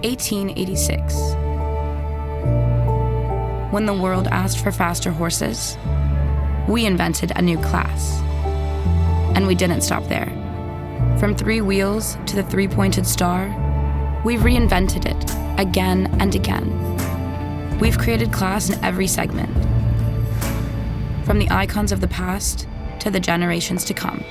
1886. When the world asked for faster horses, we invented a new class. And we didn't stop there. From 3 wheels to the 3-pointed star, we've reinvented it again and again. We've created class in every segment, from the icons of the past to the generations to come.